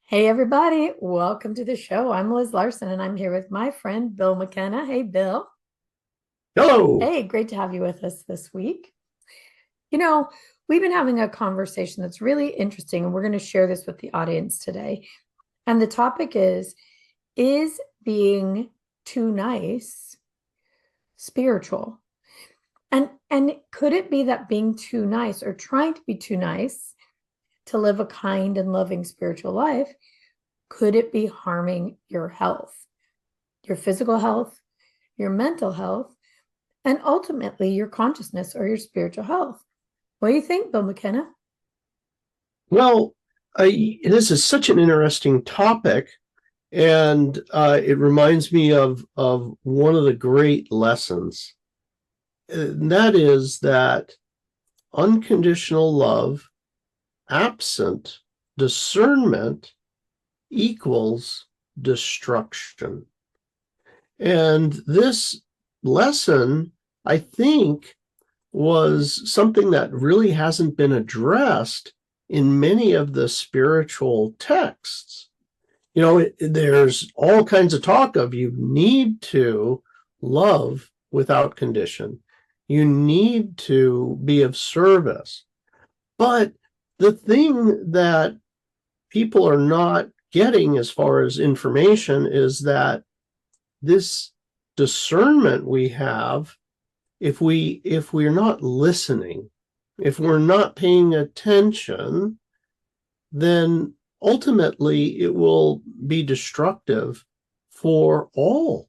Hey, everybody. Welcome to the show. I'm Liz Larson, and I'm here with my friend, Bill McKenna. Hey, Bill. Hello. Hey, great to have you with us this week. You know, we've been having a conversation that's really interesting, and we're going to share this with the audience today. And the topic is being too nice spiritual? And could it be that being too nice or trying to be too nice to live a kind and loving spiritual life, could it be harming your health, your physical health, your mental health, and ultimately your consciousness or your spiritual health? What do you think, Bill McKenna? Well, this is such an interesting topic, and it reminds me of one of the great lessons. And that is that unconditional love, absent discernment, equals destruction. And this lesson, I think, was something that really hasn't been addressed in many of the spiritual texts. There's all kinds of talk of you need to love without condition. You need to be of service. But the thing that people are not getting as far as information is that this discernment we have, if we're not listening, if we're not paying attention, then ultimately it will be destructive for all.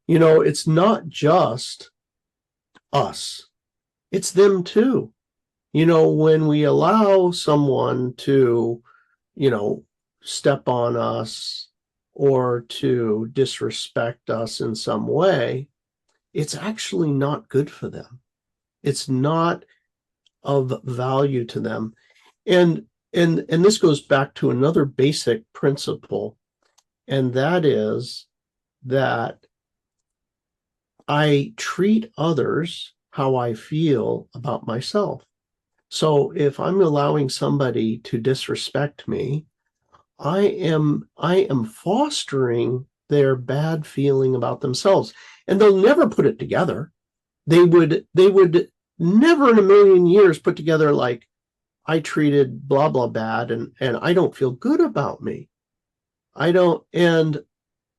It's not just us, it's them too. When we allow someone to, you know, step on us or to disrespect us in some way, it's actually not good for them. It's not of value to them. And this goes back to another basic principle, and that is that I treat others how I feel about myself. So if I'm allowing somebody to disrespect me, I am fostering their bad feeling about themselves. And they'll never put it together. They would never in a million years put together like, I treated blah blah bad and I don't feel good about me. I don't and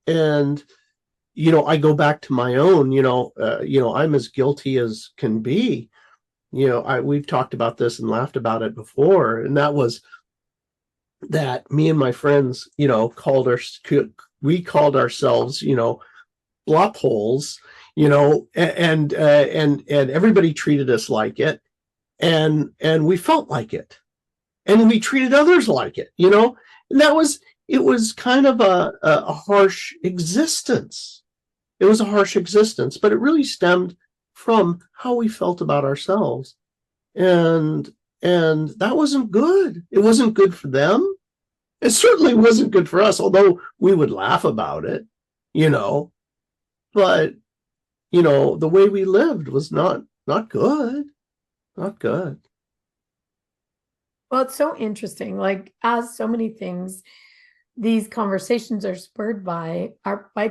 I go back to my own, I'm as guilty as can be. We've talked about this and laughed about it before, and that was that me and my friends, we called ourselves, blop holes, and everybody treated us like it, and we felt like it, and we treated others like it, and it was kind of a harsh existence. It was a harsh existence, but it really stemmed from how we felt about ourselves, and that wasn't good. It wasn't good for them. It certainly wasn't good for us, although we would laugh about it, you know. But the way we lived was not good, not good. Well, it's so interesting. Like, as so many things, these conversations are spurred by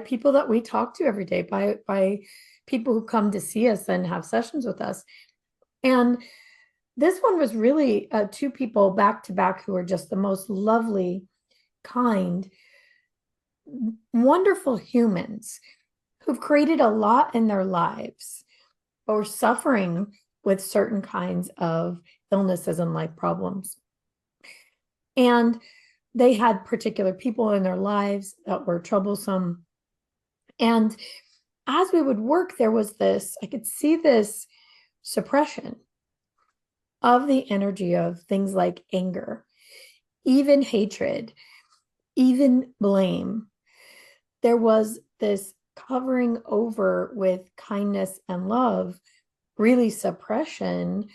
people that we talk to every day, by people who come to see us and have sessions with us. And this one was really two people back to back who are just the most lovely, kind, wonderful humans who've created a lot in their lives or suffering with certain kinds of illnesses and life problems. And they had particular people in their lives that were troublesome. And as we would work, there was this, I could see this suppression of the energy of things like anger, even hatred, even blame. There was this covering over with kindness and love, really suppression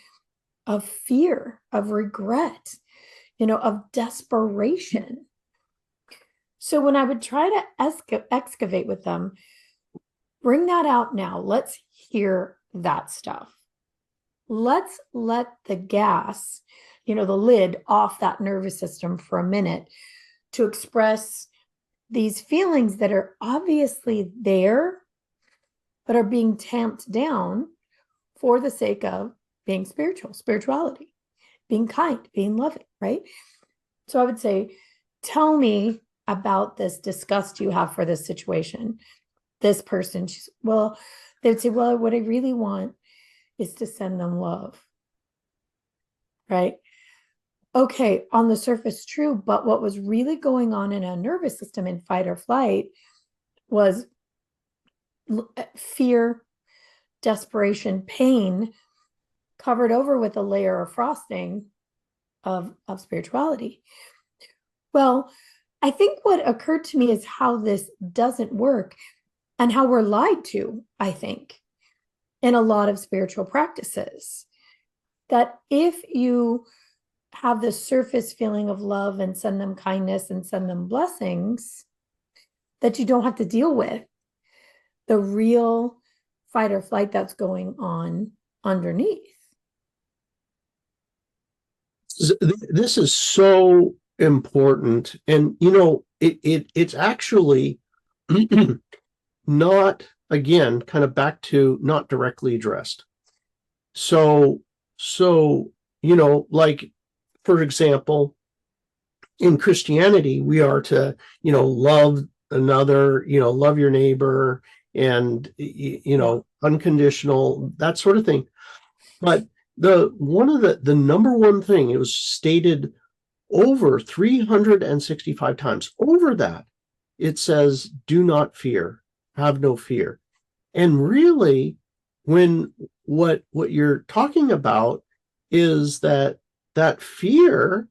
of fear, of regret, of desperation. So when I would try to excavate with them, bring that out now. Let's hear that stuff. Let's let the gas, the lid off that nervous system for a minute to express these feelings that are obviously there, but are being tamped down for the sake of being spirituality, being kind, being loving, right? So I would say, tell me about this disgust you have for this situation. This person, well, they would say, well, what I really want is to send them love, right? Okay, on the surface, true, but what was really going on in a nervous system in fight or flight was fear, desperation, pain, covered over with a layer of frosting of spirituality. Well, I think what occurred to me is how this doesn't work and how we're lied to, I think, in a lot of spiritual practices. That if you have this surface feeling of love and send them kindness and send them blessings, that you don't have to deal with the real fight or flight that's going on underneath. This is so important. And, you know, it's actually not, again, kind of back to not directly addressed. So, you know, like, for example, in Christianity, we are to, you know, love another, you know, love your neighbor and, you know, unconditional, that sort of thing. But one of the number one thing, it was stated over 365 times. Over that, it says, do not fear, have no fear. And really, when what you're talking about is that fear,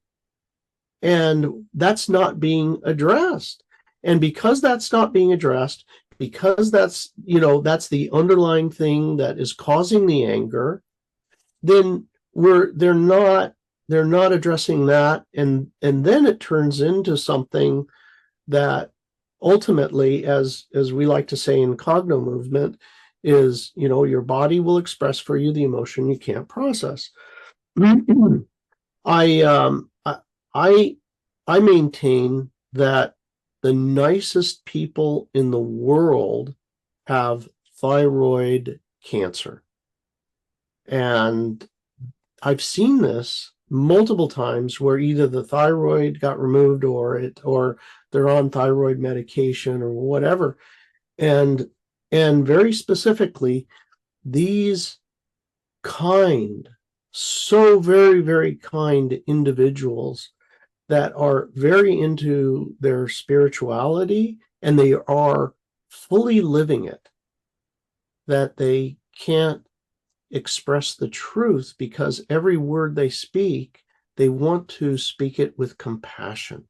and that's not being addressed. And because that's not being addressed, because that's, you know, that's the underlying thing that is causing the anger, then they're not addressing that, and then it turns into something that ultimately, as we like to say in Cognomovement, is, you know, your body will express for you the emotion you can't process. I I maintain that the nicest people in the world have thyroid cancer. And I've seen this multiple times where either the thyroid got removed or they're on thyroid medication or whatever. And very specifically, these kind, so very, very kind individuals that are very into their spirituality, and they are fully living it, that they can't express the truth because every word they speak, they want to speak it with compassion.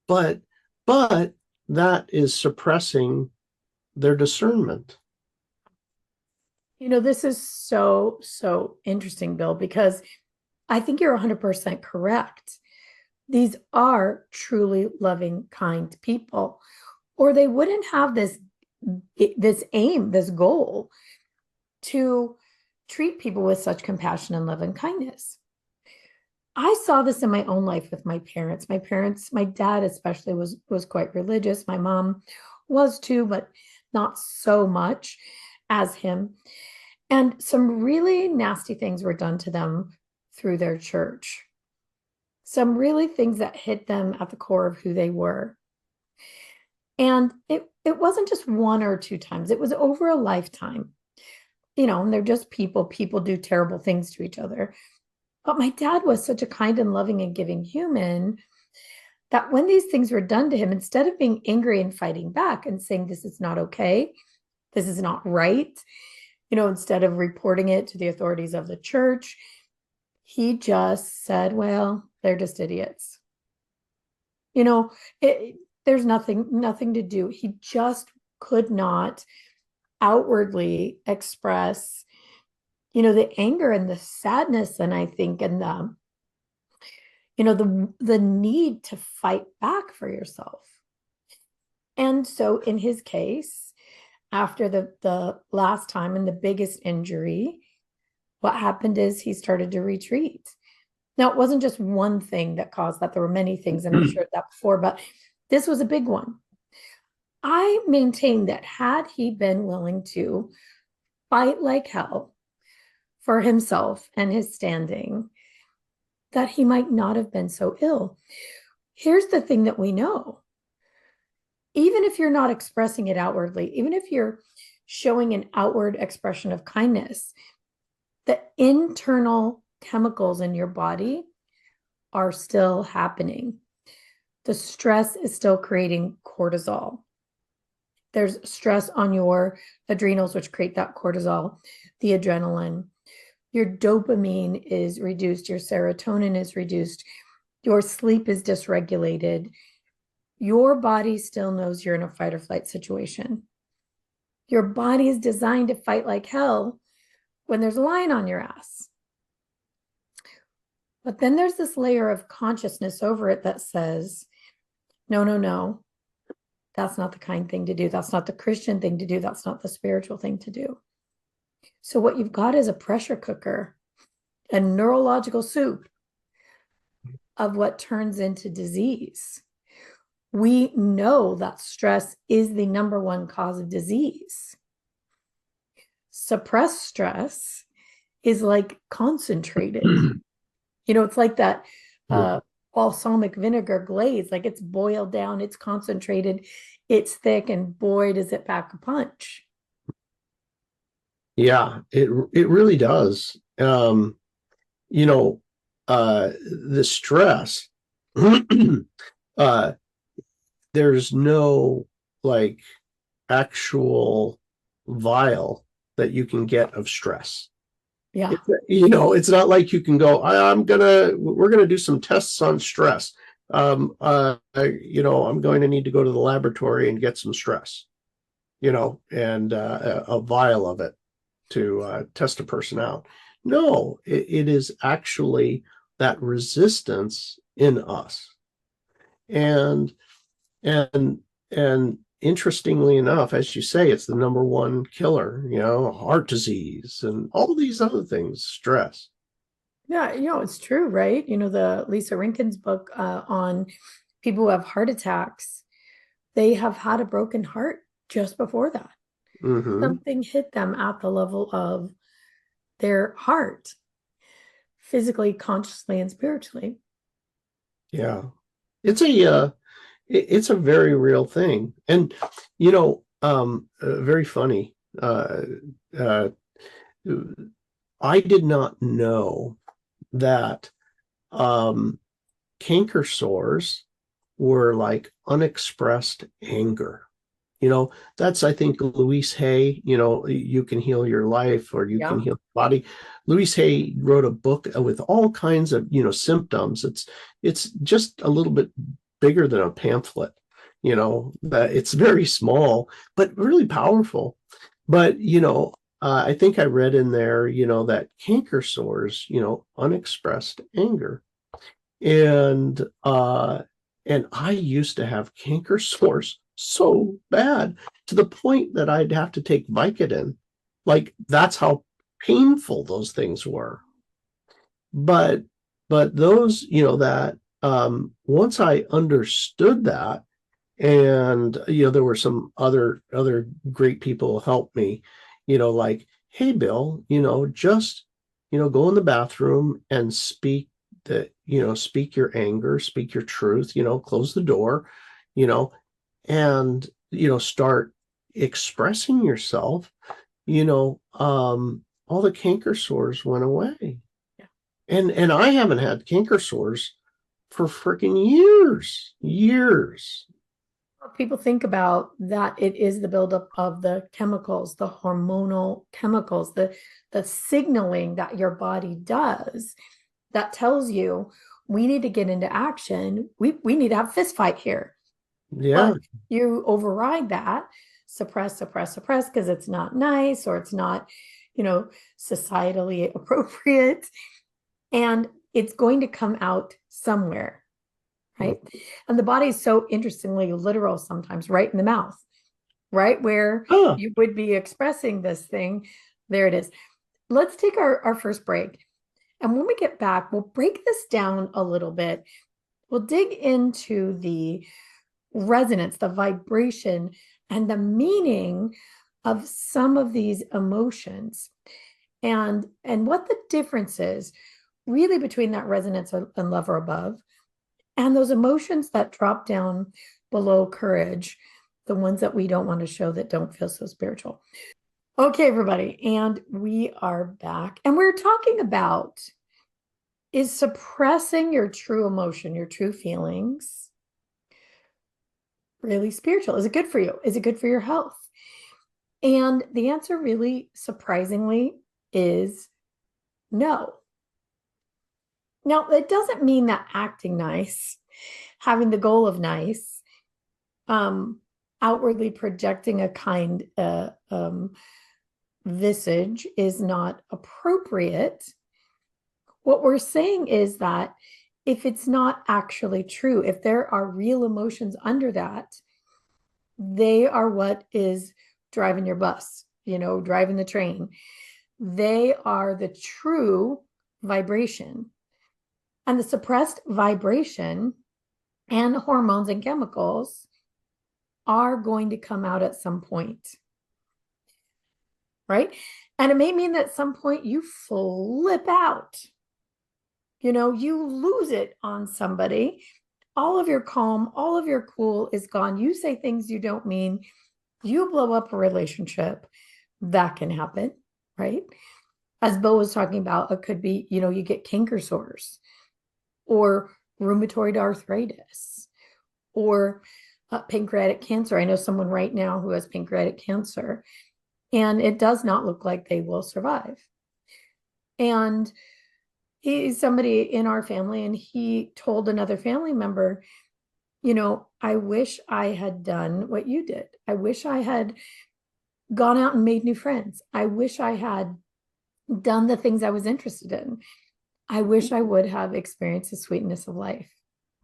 But that is suppressing their discernment. You know, this is so interesting, Bill, because I think you're 100% correct. These are truly loving, kind people, or they wouldn't have this aim, this goal to treat people with such compassion and love and kindness. I saw this in my own life with my parents. My dad especially was quite religious. My mom was too, but not so much as him. And some really nasty things were done to them through their church. Some really things that hit them at the core of who they were. And it wasn't just one or two times, it was over a lifetime. You know, and they're just people. People do terrible things to each other. But my dad was such a kind and loving and giving human that when these things were done to him, instead of being angry and fighting back and saying, this is not okay, this is not right, you know, instead of reporting it to the authorities of the church, he just said, well, they're just idiots. You know, there's nothing to do. He just could not outwardly express, you know, the anger and the sadness, and I think, and the, you know, the need to fight back for yourself. And so in his case, after the last time and the biggest injury, what happened is he started to retreat. Now, it wasn't just one thing that caused that. There were many things, and I've shared that before, but this was a big one. I maintain that had he been willing to fight like hell for himself and his standing, that he might not have been so ill. Here's the thing that we know. Even if you're not expressing it outwardly, even if you're showing an outward expression of kindness, the internal chemicals in your body are still happening. The stress is still creating cortisol. There's stress on your adrenals, which create that cortisol, the adrenaline. Your dopamine is reduced, your serotonin is reduced, your sleep is dysregulated. Your body still knows you're in a fight or flight situation. Your body is designed to fight like hell when there's a lion on your ass. But then there's this layer of consciousness over it that says, no, no, no, that's not the kind thing to do. That's not the Christian thing to do. That's not the spiritual thing to do. So what you've got is a pressure cooker, a neurological soup of what turns into disease. We know that stress is the number one cause of disease. Suppressed stress is like concentrated. It's like that balsamic vinegar glaze, like it's boiled down, it's concentrated, it's thick, and boy, does it pack a punch. Yeah, it really does. The stress, there's no like actual vial that you can get of stress. Yeah. It's not like you can go, we're gonna do some tests on stress. I'm going to need to go to the laboratory and get some stress, and a vial of it to test a person out. No, it is actually that resistance in us. And interestingly enough, as you say, it's the number one killer, heart disease and all these other things, stress. Yeah, it's true, right? The Lisa Rinken's book on people who have heart attacks, they have had a broken heart just before that. Mm-hmm. Something hit them at the level of their heart, physically, consciously, and spiritually. Yeah. It's a very real thing. And, very funny. I did not know that canker sores were like unexpressed anger. That's, I think, Louise Hay, You Can Heal Your Life, or You Can Heal Your Body. Louise Hay wrote a book with all kinds of, symptoms. It's just a little bit bigger than a pamphlet, that it's very small, but really powerful. But, I think I read in there, that canker sores, unexpressed anger. And I used to have canker sores so bad to the point that I'd have to take Vicodin. Like, that's how painful those things were. But those, that once I understood that, and there were some other great people who helped me, like, hey, Bill, just go in the bathroom and speak your anger, speak your truth, close the door, and start expressing yourself. All the canker sores went away. Yeah. And I haven't had canker sores for freaking years. People think about that it is the buildup of the chemicals, the hormonal chemicals, the signaling that your body does that tells you we need to get into action. We need to have a fist fight here. Yeah. But you override that, suppress because it's not nice or it's not, societally appropriate. And it's going to come out somewhere, right? And the body is so interestingly literal sometimes, right in the mouth, right where you would be expressing this thing. There it is. Let's take our first break. And when we get back, we'll break this down a little bit. We'll dig into the resonance, the vibration, and the meaning of some of these emotions, and what the difference is really between that resonance and love or above and those emotions that drop down below courage, the ones that we don't want to show, that don't feel so spiritual. Okay, everybody, and we are back, and we're talking about, is suppressing your true emotion, your true feelings, really spiritual? Is it good for you? Is it good for your health? And the answer, really surprisingly, is no. Now, that doesn't mean that acting nice, having the goal of nice, outwardly projecting a kind visage is not appropriate. What we're saying is that if it's not actually true, if there are real emotions under that, they are what is driving your bus, driving the train. They are the true vibration. And the suppressed vibration and hormones and chemicals are going to come out at some point, right? And it may mean that at some point you flip out, you lose it on somebody. All of your calm, all of your cool is gone. You say things you don't mean. You blow up a relationship. That can happen, right? As Bill was talking about, it could be, you get canker sores or rheumatoid arthritis or pancreatic cancer. I know someone right now who has pancreatic cancer, and it does not look like they will survive. And he's somebody in our family, and he told another family member, I wish I had done what you did. I wish I had gone out and made new friends. I wish I had done the things I was interested in. I wish I would have experienced the sweetness of life.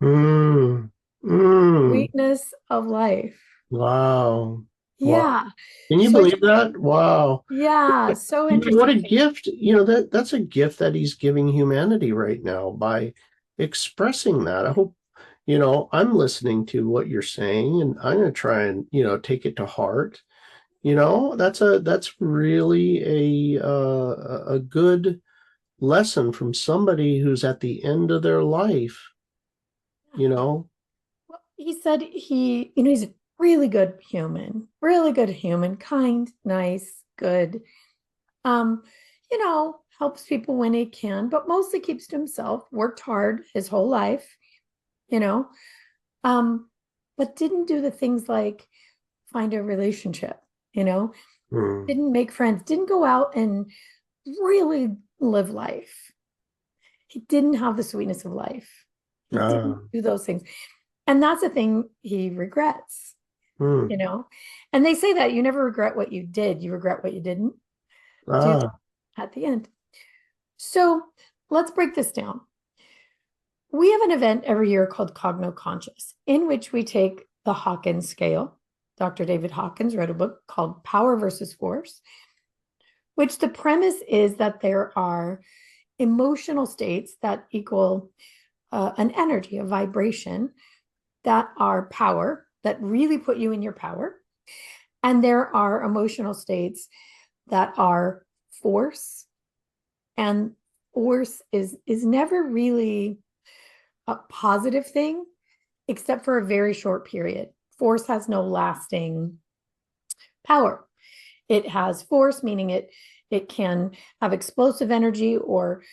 Mm, mm, Sweetness of life. wow. Wow. Yeah. Can you So it's, believe that? Wow. yeah, so What interesting. a gift. That's a gift that he's giving humanity right now by expressing that. I hope, I'm listening to what you're saying and I'm going to try and, take it to heart. That's really a good lesson from somebody who's at the end of their life, you know. Well, he said he's a really good human, kind, nice, good. Um, helps people when he can, but mostly keeps to himself, worked hard his whole life, you know, um, but didn't do the things like find a relationship, you know, Hmm. didn't make friends, didn't go out and really live life. He didn't have the sweetness of life. He didn't Ah, do those things. And that's the thing he regrets, hmm. you know. And they say that you never regret what you did, you regret what you didn't do Ah, at the end. So let's break this down. We have an event every year called Cogno-Conscious, in which we take the Hawkins scale. Dr. David Hawkins wrote a book called Power versus Force, which the premise is that there are emotional states that equal an energy, a vibration, that are power, that really put you in your power. And there are emotional states that are force. And force is never really a positive thing, except for a very short period. Force has no lasting power. It has force, meaning it can have explosive energy or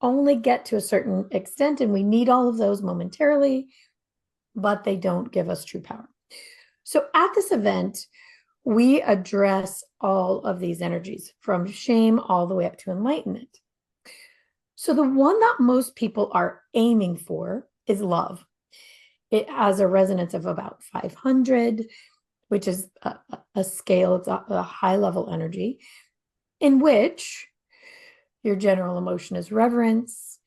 only get to a certain extent, and we need all of those momentarily, but they don't give us true power. So at this event, we address all of these energies from shame all the way up to enlightenment. So the one that most people are aiming for is love. It has a resonance of about 500, which is a scale, it's a high level energy, in which your general emotion is reverence.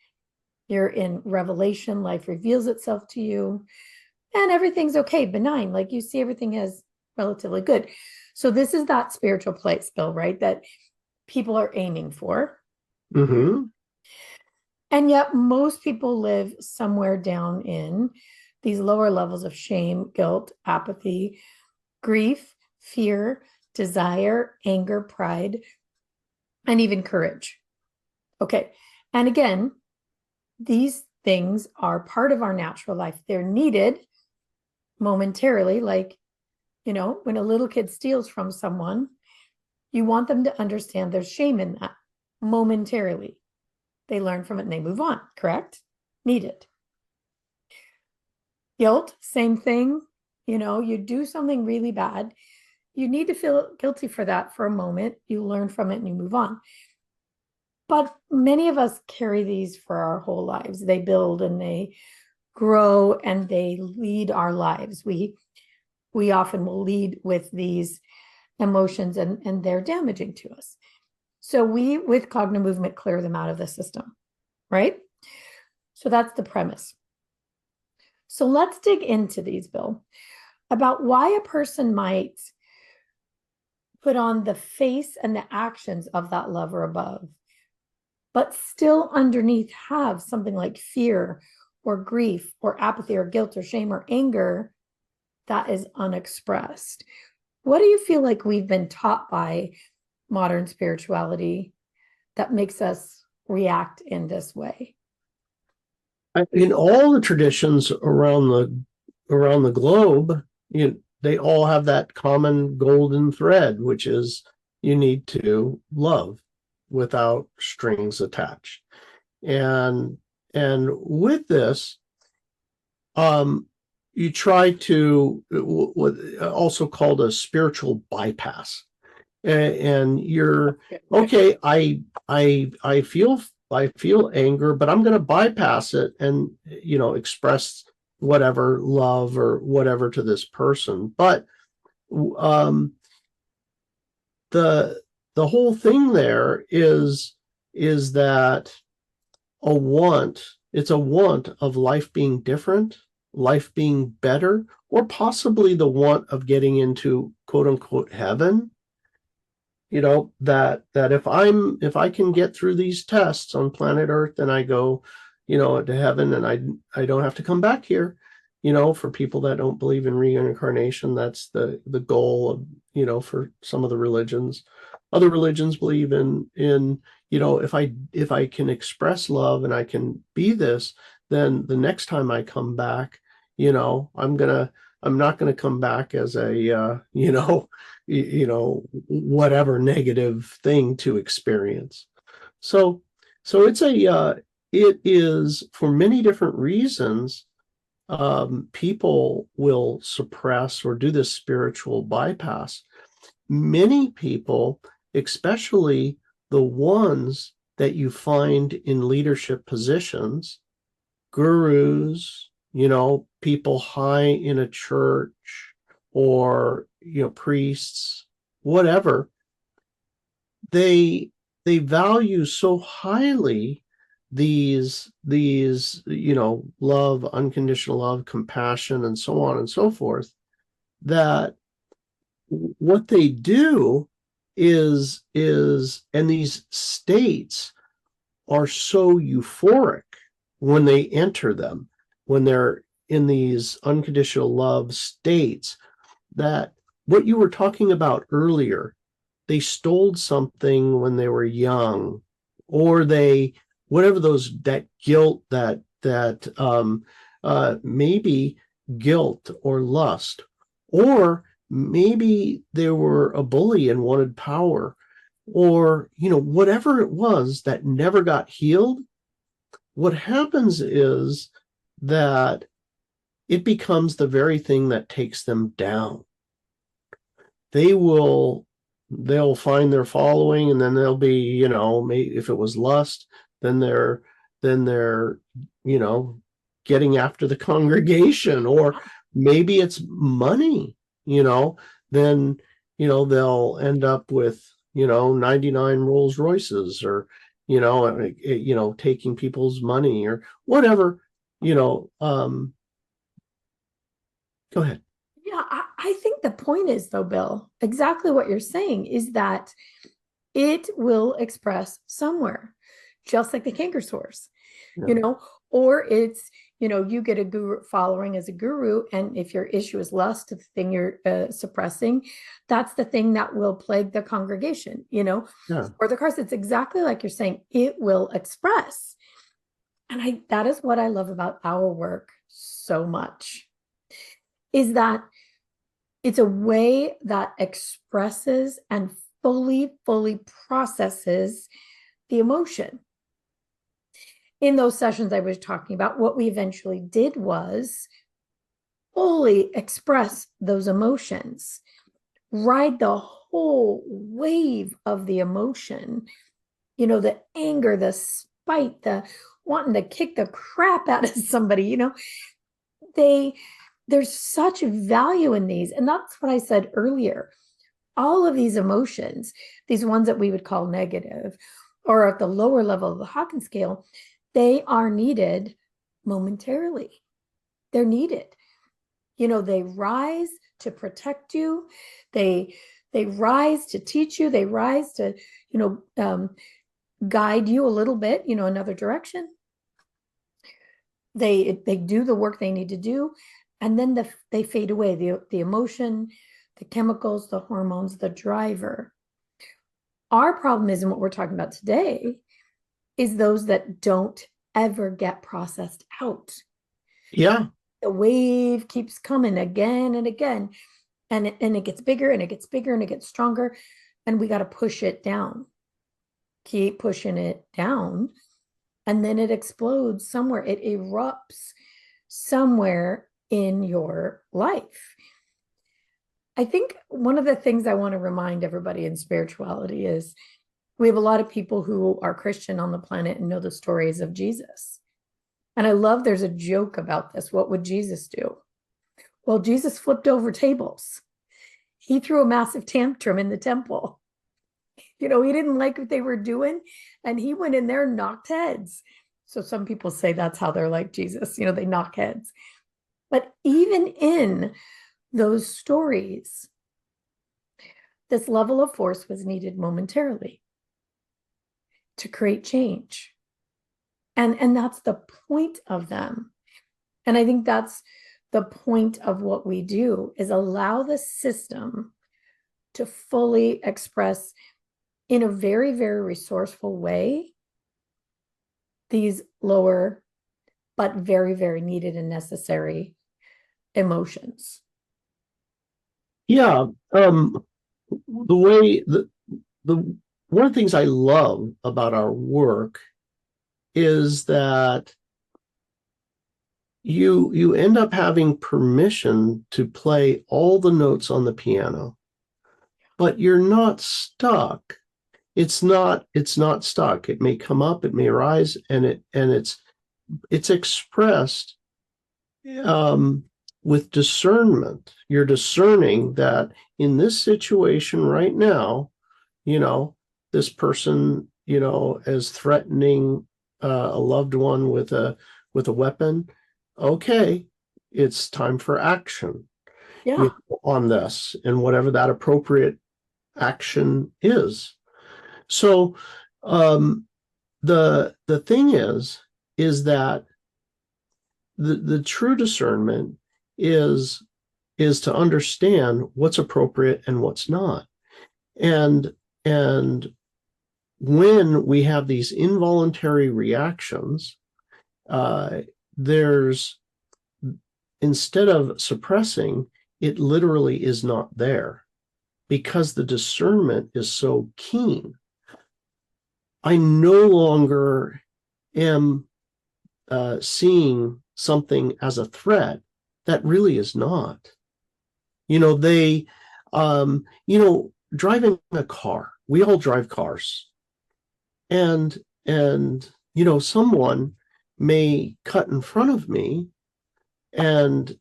You're in revelation, life reveals itself to you, and everything's okay, benign. Like you see everything as relatively good. So this is that spiritual place, Bill, right? That people are aiming for. mm-hmm. And yet, most people live somewhere down in these lower levels of shame, guilt, apathy, grief, fear, desire, anger, pride, and even courage. Okay. And again, these things are part of our natural life. They're needed momentarily, like, when a little kid steals from someone, you want them to understand there's shame in that momentarily. They learn from it and they move on, correct? Needed. Guilt, same thing. You do something really bad. You need to feel guilty for that for a moment. You learn from it and you move on. But many of us carry these for our whole lives. They build and they grow and they lead our lives. We often will lead with these emotions and they're damaging to us. So we, with Cognomovement, clear them out of the system, right? So that's the premise. So let's dig into these, Bill, about why a person might put on the face and the actions of that lover above, but still underneath have something like fear or grief or apathy or guilt or shame or anger that is unexpressed. What do you feel like we've been taught by modern spirituality that makes us react in this way? In all the traditions around the globe, they all have that common golden thread, which is you need to love without strings attached. And with this, you try to what also called a spiritual bypass. And you're okay. I feel anger, but I'm going to bypass it and express whatever love or whatever to this person. But um, the whole thing there is that it's a want of life being different, life being better, or possibly the want of getting into quote unquote heaven. That if I can get through these tests on planet Earth, and I go to heaven, and I don't have to come back here. For people that don't believe in reincarnation, that's the goal of for some of the religions. Other religions believe in if I can express love and I can be this, then the next time I come back, I'm not gonna come back as a whatever negative thing to experience. So it is for many different reasons. People will suppress or do this spiritual bypass. Many people, especially the ones that you find in leadership positions, gurus, people high in a church, or priests, whatever, they value so highly these love, unconditional love, compassion, and so on and so forth, that what they do is and these states are so euphoric when they enter them, when they're in these unconditional love states, that what you were talking about earlier, they stole something when they were young, or they whatever that guilt, maybe guilt or lust, or maybe they were a bully and wanted power, or whatever it was that never got healed. What happens is that it becomes the very thing that takes them down. They'll find their following, and then they'll be, maybe if it was lust, then they're getting after the congregation, or maybe it's money, then they'll end up with 99 Rolls Royces, or taking people's money or whatever. Go ahead. Yeah, I think the point is, though, Bill, exactly what you're saying is that it will express somewhere, just like the canker sores. Yeah. you know, or it's, you get a guru following as a guru. And if your issue is lust, the thing you're suppressing, that's the thing that will plague the congregation, Yeah. or the course. It's exactly like you're saying, it will express. And that is what I love about our work so much, is that it's a way that expresses and fully processes the emotion. In those sessions I was talking about, what we eventually did was fully express those emotions, ride the whole wave of the emotion, the anger, the spite, the wanting to kick the crap out of somebody, they there's such value in these. And that's what I said earlier. All of these emotions, these ones that we would call negative, or at the lower level of the Hawkins scale, they are needed momentarily. They're needed. They rise to protect you. They rise to teach you. They rise to, guide you a little bit, another direction. They do the work they need to do, and then they fade away. The emotion, the chemicals, the hormones, the driver. Our problem is, and what we're talking about today, is those that don't ever get processed out. Yeah. The wave keeps coming again and again, and it gets bigger and it gets bigger and it gets stronger, and we got to push it down. Keep pushing it down, and then it explodes somewhere. It erupts somewhere in your life. I think one of the things I want to remind everybody in spirituality is we have a lot of people who are Christian on the planet and know the stories of Jesus. And I love there's a joke about this. What would Jesus do? Well, Jesus flipped over tables. He threw a massive tantrum in the temple. He didn't like what they were doing, and he went in there and knocked heads. So some people say that's how they're like Jesus, they knock heads. But even in those stories, this level of force was needed momentarily to create change. And that's the point of them. And I think that's the point of what we do, is allow the system to fully express in a very, very resourceful way these lower but very, very needed and necessary emotions. Yeah. The way the one of the things I love about our work is that you end up having permission to play all the notes on the piano, but you're not stuck. It's not stuck. It may come up, it may arise, and it's expressed with discernment. You're discerning that in this situation right now, this person, is threatening a loved one with a weapon. Okay, it's time for action, Yeah. on this, and whatever that appropriate action is. So the thing is that the true discernment is to understand what's appropriate and what's not. And when we have these involuntary reactions, there's, instead of suppressing, it literally is not there, because the discernment is so keen. I no longer am seeing something as a threat that really is not. They, driving a car, we all drive cars, and someone may cut in front of me, and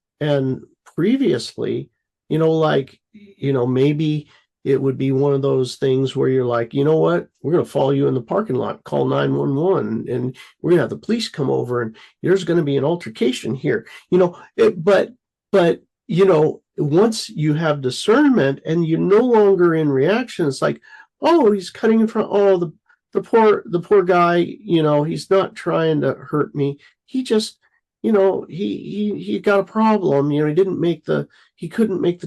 previously, maybe it would be one of those things where you're like, you know what, we're going to follow you in the parking lot, call 911, and we're going to have the police come over, and there's going to be an altercation here, but once you have discernment and you're no longer in reaction, it's like, oh, he's cutting in front, oh, the poor guy, he's not trying to hurt me. He just, he got a problem. He couldn't make the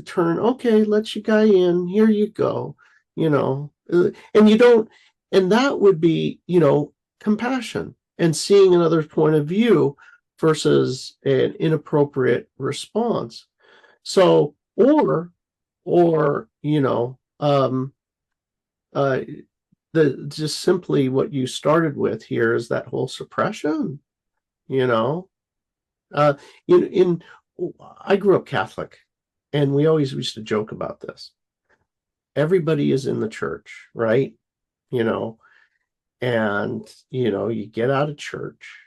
turn. Okay, let you guy in. Here you go. And you don't, and that would be, compassion and seeing another's point of view versus an inappropriate response. So, or, uh, just simply what you started with here is that whole suppression, you know. Uh, in I grew up Catholic, and we always used to joke about this. Everybody is in the church, right? You know, and you get out of church,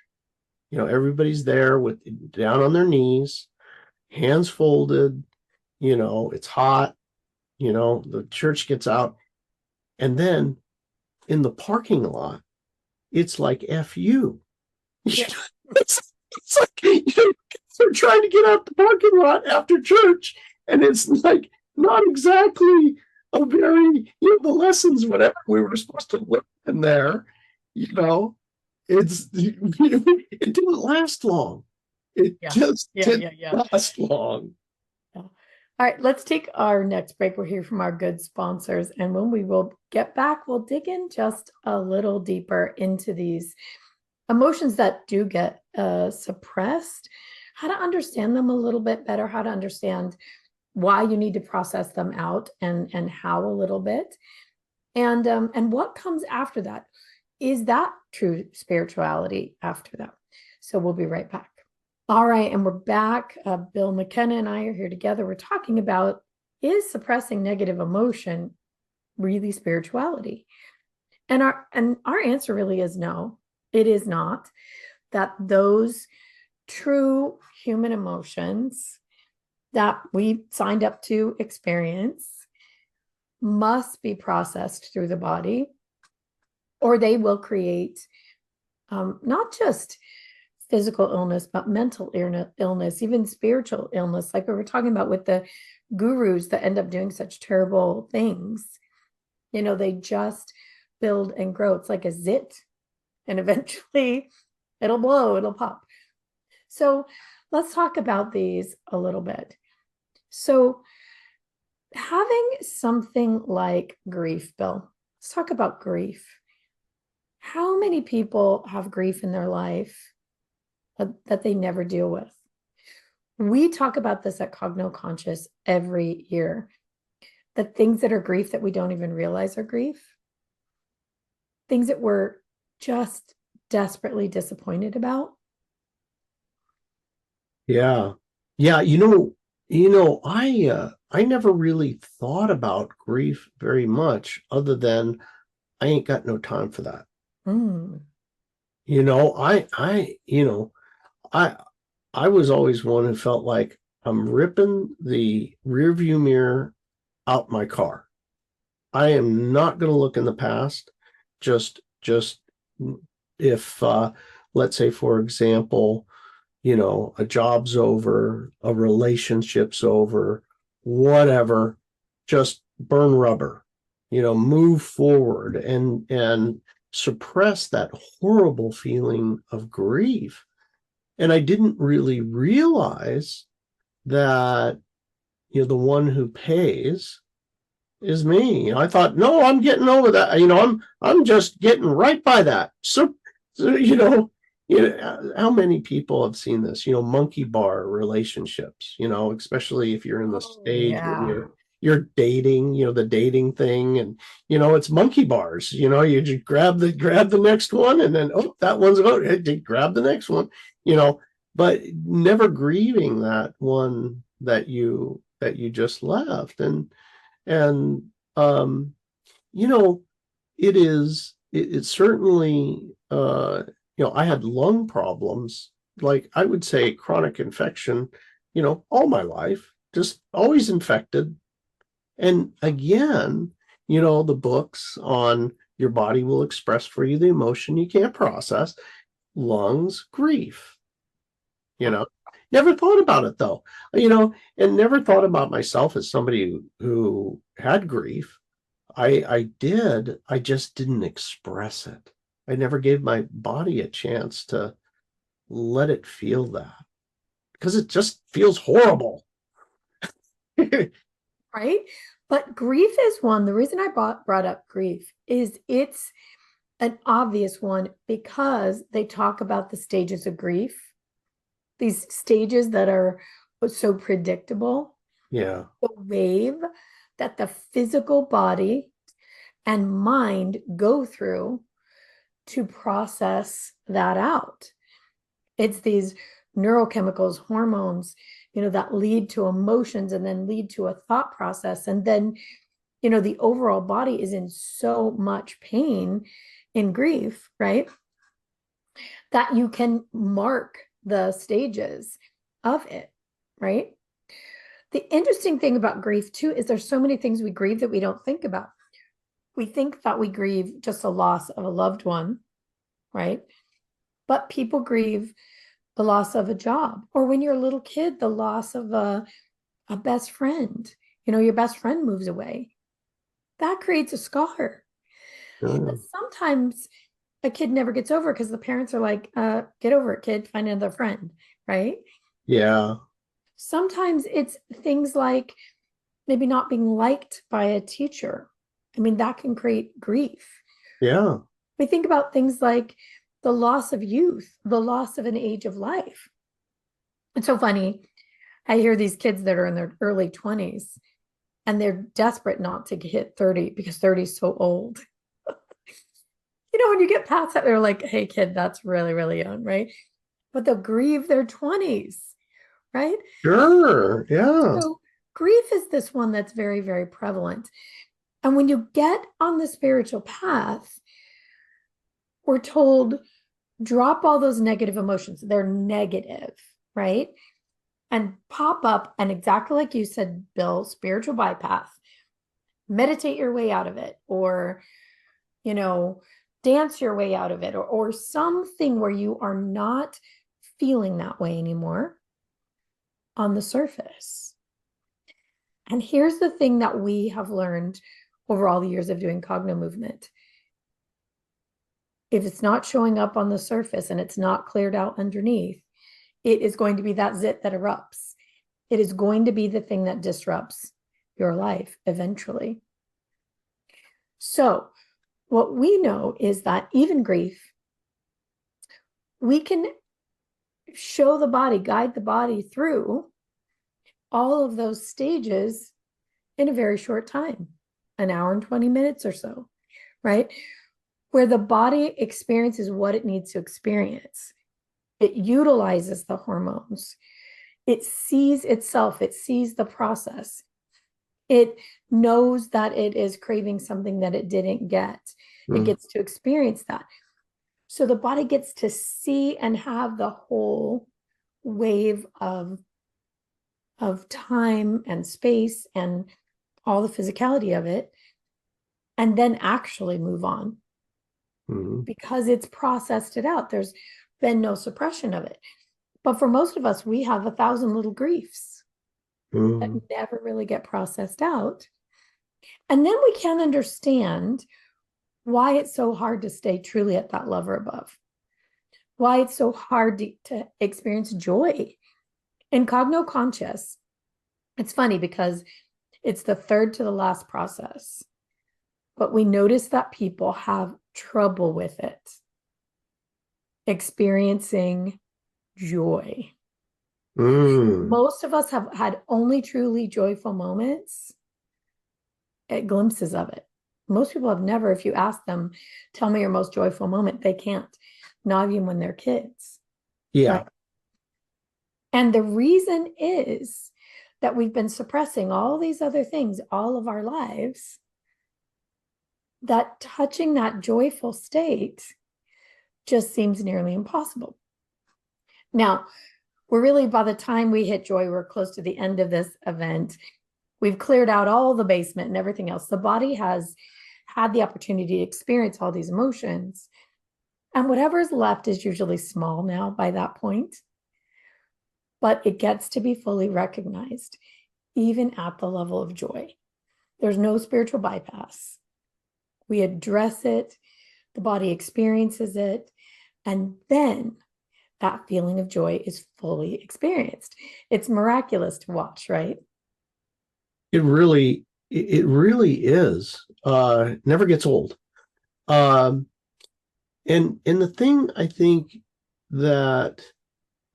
everybody's there with down on their knees, hands folded, it's hot, the church gets out, and then in the parking lot, it's like F you. Yeah. It's like, they're trying to get out the parking lot after church, and it's like not exactly a very, the lessons, whatever we were supposed to learn in there, it didn't last long. It just didn't last long. Yeah. All right, let's take our next break. We'll hear from our good sponsors. And when we will get back, we'll dig in just a little deeper into these emotions that do get suppressed, how to understand them a little bit better, how to understand why you need to process them out and how a little bit. And what comes after that. Is that true spirituality after that? So we'll be right back. All right, and we're back. Bill McKenna and I are here together. We're talking about, is suppressing negative emotion really spirituality? And our answer really is no, it is not. That those true human emotions that we signed up to experience must be processed through the body, or they will create not just physical illness, but mental illness, even spiritual illness, like we were talking about with the gurus that end up doing such terrible things. They just build and grow. It's like a zit, and eventually it'll blow, it'll pop. So let's talk about these a little bit. So having something like grief, Bill, let's talk about grief. How many people have grief in their life that they never deal with? We talk about this at Cogno Conscious every year. The things that are grief that we don't even realize are grief. Things that we're just desperately disappointed about. Yeah. I never really thought about grief very much, other than I ain't got no time for that. Mm. I was always one who felt like I'm ripping the rear view mirror out my car. I am not going to look in the past. Just if, let's say, for example, a job's over, a relationship's over, whatever, just burn rubber, move forward and suppress that horrible feeling of grief. And I didn't really realize that, the one who pays is me. I thought, no, I'm getting over that. I'm just getting right by that. So how many people have seen this? Monkey bar relationships. Especially if you're in the stage where you're dating. The dating thing, and it's monkey bars. You just grab the next one, and then that one's about it. Grab the next one. But never grieving that one that you just left, and it's certainly I had lung problems, like I would say chronic infection, all my life, just always infected. And again, the books on your body will express for you the emotion you can't process, lungs, grief. Never thought about it though, and never thought about myself as somebody who had grief. I did. I just didn't express it. I never gave my body a chance to let it feel that because it just feels horrible. right? But grief is one. The reason I brought up grief is it's an obvious one because they talk about the stages of grief, these stages that are so predictable, Yeah. the wave that the physical body and mind go through to process that out. It's these neurochemicals, hormones, that lead to emotions and then lead to a thought process. And then, the overall body is in so much pain in grief, right? That you can mark the stages of it, right? The interesting thing about grief, too, is there's so many things we grieve that we don't think about. We think that we grieve just a loss of a loved one, right? But people grieve the loss of a job, or when you're a little kid, the loss of a best friend. Your best friend moves away. That creates a scar that Yeah. sometimes a kid never gets over because the parents are like, get over it, kid, find another friend, right? Yeah. Sometimes it's things like maybe not being liked by a teacher. I mean, that can create grief. Yeah. We think about things like the loss of youth, the loss of an age of life. It's so funny. I hear these kids that are in their early 20s and they're desperate not to hit 30 because 30 is so old. When you get past that, they're like, hey, kid, that's really, really young, right? But they'll grieve their 20s, right? Sure. Yeah. So grief is this one that's very, very prevalent. And when you get on the spiritual path, we're told drop all those negative emotions. They're negative, right? And pop up, and exactly like you said, Bill, spiritual bypass, meditate your way out of it, or, you know, dance your way out of it, or something where you are not feeling that way anymore on the surface. And here's the thing that we have learned over all the years of doing Cognomovement. If it's not showing up on the surface and it's not cleared out underneath, it is going to be that zit that erupts. It is going to be the thing that disrupts your life eventually. So, what we know is that even grief, we can show the body, guide the body through all of those stages in a very short time, an hour and 20 minutes or so, right? Where the body experiences what it needs to experience. It utilizes the hormones. It sees itself. It sees the process. It knows that it is craving something that it didn't get. It Mm. gets to experience that. So the body gets to see and have the whole wave of time and space and all the physicality of it, and then actually move on Mm. because it's processed it out. There's been no suppression of it. But for most of us, we have 1,000 little griefs that Mm. never really get processed out. And then we can't understand why it's so hard to stay truly at that love or above, why it's so hard to experience joy in cogno conscious. It's funny because it's the third to the last process, but we notice that people have trouble with it, experiencing joy. Mm. Most of us have had only truly joyful moments at glimpses of it. Most people have never, if you ask them, tell me your most joyful moment, they can't, not even when they're kids, Yeah. right? And the reason is that we've been suppressing all these other things all of our lives, that touching that joyful state just seems nearly impossible. Now, we're really, by the time we hit joy, we're close to the end of this event. We've cleared out all the basement and everything else. The body has had the opportunity to experience all these emotions. And whatever is left is usually small now by that point, but it gets to be fully recognized, even at the level of joy. There's no spiritual bypass. we address it, the body experiences it, and then that feeling of joy is fully experienced. It's miraculous to watch, right? It really is. Never gets old. Um, and the thing I think that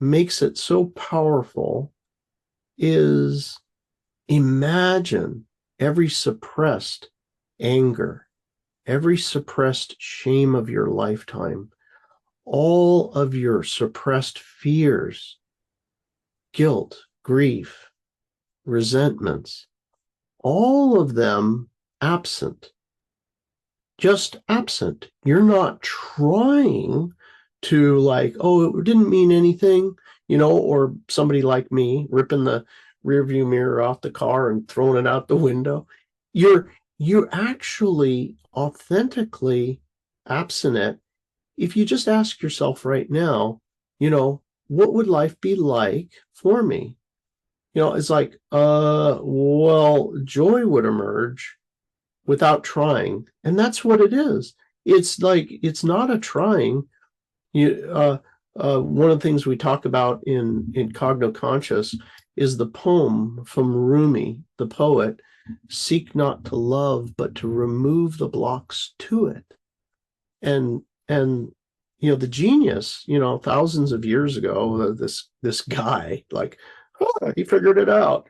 makes it so powerful is imagine every suppressed anger, every suppressed shame of your lifetime, all of your suppressed fears, guilt, grief, resentments, all of them absent, just absent. You're not trying to like, oh, it didn't mean anything, or somebody like me ripping the rear view mirror off the car and throwing it out the window. You're actually authentically absent it. If you just ask yourself right now, what would life be like for me? It's like, well, joy would emerge without trying. And that's what it is. It's like, it's not a trying. One of the things we talk about in Cognoscious is the poem from Rumi, the poet, seek not to love, but to remove the blocks to it. And the genius, thousands of years ago, this guy, like, oh, he figured it out,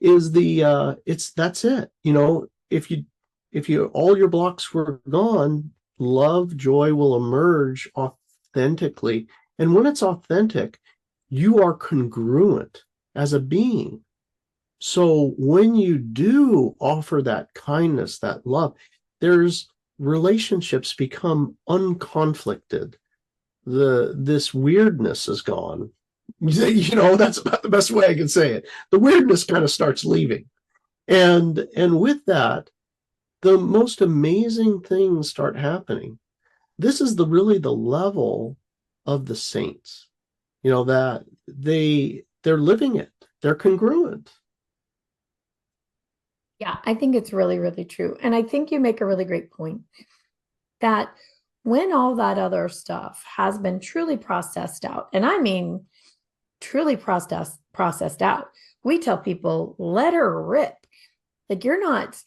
is that's it. If you all your blocks were gone, love, joy will emerge authentically. And when it's authentic, you are congruent as a being. So when you do offer that kindness, that love, there's relationships become unconflicted. This weirdness is gone. That's about the best way I can say it. The weirdness kind of starts leaving. And with that, the most amazing things start happening. This is really the level of the saints, that they're living it. They're congruent. Yeah, I think it's really, really true. And I think you make a really great point that when all that other stuff has been truly processed out, and I mean truly processed out, we tell people, let her rip. Like you're not,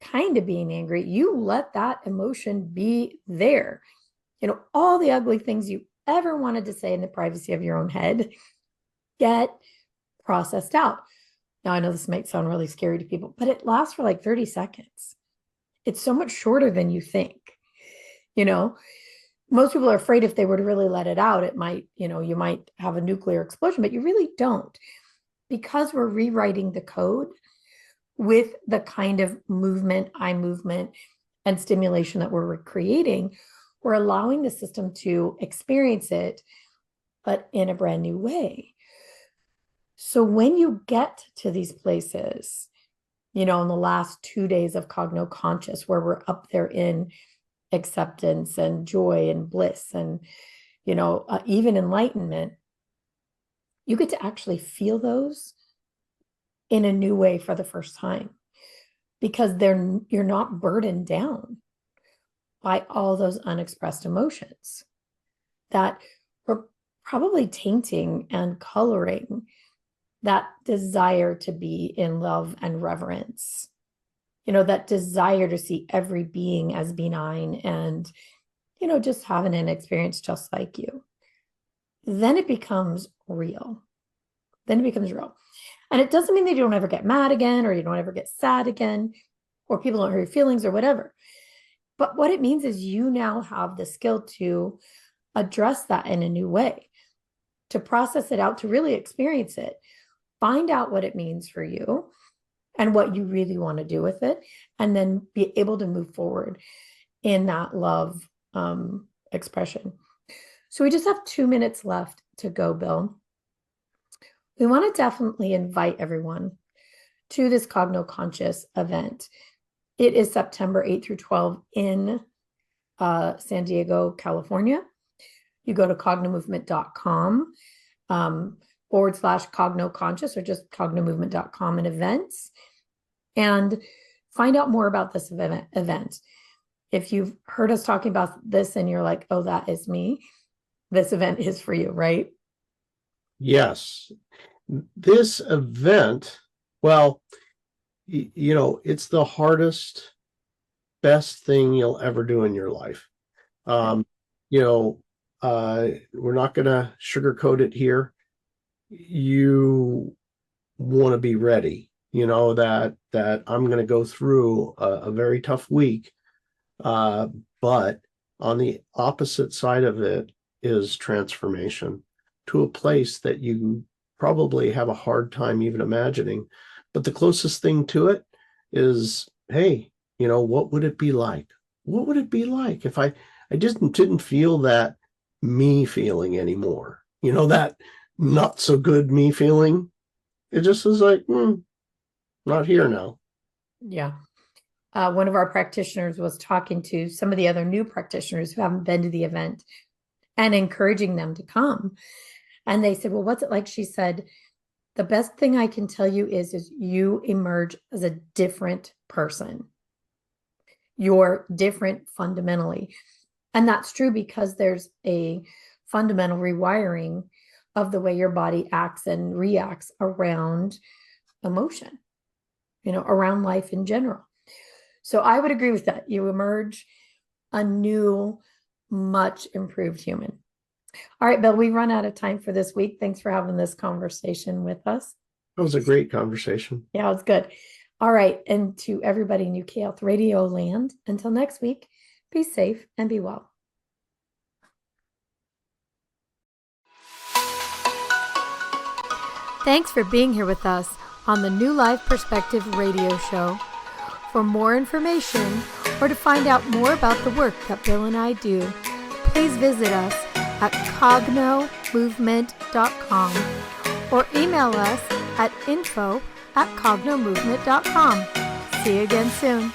kind of being angry. You let that emotion be there. All the ugly things you ever wanted to say in the privacy of your own head get processed out. Now, I know this might sound really scary to people, but it lasts for like 30 seconds. It's so much shorter than you think. Most people are afraid if they were to really let it out, it might, you might have a nuclear explosion, but you really don't. Because we're rewriting the code with the kind of movement, eye movement, and stimulation that we're creating, we're allowing the system to experience it, but in a brand new way. So when you get to these places, in the last 2 days of Cognoscious, where we're up there in acceptance and joy and bliss and, even enlightenment, you get to actually feel those in a new way for the first time because you're not burdened down by all those unexpressed emotions that were probably tainting and coloring that desire to be in love and reverence, that desire to see every being as benign and, just having an experience just like you. Then it becomes real. And it doesn't mean that you don't ever get mad again, or you don't ever get sad again, or people don't hurt your feelings or whatever. But what it means is you now have the skill to address that in a new way, to process it out, to really experience it, find out what it means for you and what you really want to do with it, and then be able to move forward in that love expression. So we just have 2 minutes left to go, Bill. We want to definitely invite everyone to this Cognoscious event. It is September 8th through 12th in San Diego, California. You go to cognomovement.com /Cognoscious or just cognomovement.com and events. And find out more about this event. If you've heard us talking about this and you're like, oh, that is me, this event is for you, right? Yes. This event, well, it's the hardest, best thing you'll ever do in your life. We're not going to sugarcoat it here. You want to be ready, that I'm going to go through a very tough week. But on the opposite side of it is transformation to a place that you probably have a hard time even imagining. But the closest thing to it is, hey, what would it be like? What would it be like if I didn't feel that me feeling anymore? That not so good me feeling. It just is like, not here now. Yeah. One of our practitioners was talking to some of the other new practitioners who haven't been to the event and encouraging them to come. And they said, well, what's it like? She said, the best thing I can tell you is you emerge as a different person. You're different fundamentally. And that's true because there's a fundamental rewiring of the way your body acts and reacts around emotion, around life in general. So I would agree with that. You emerge a new, much improved human. All right, Bill, we run out of time for this week. Thanks for having this conversation with us. That was a great conversation. Yeah, it was good. All right. And to everybody in UK Health Radio land, until next week, be safe and be well. Thanks for being here with us on the New Life Perspective radio show. For more information or to find out more about the work that Bill and I do, please visit us at cognomovement.com or email us at info@cognomovement.com. See you again soon.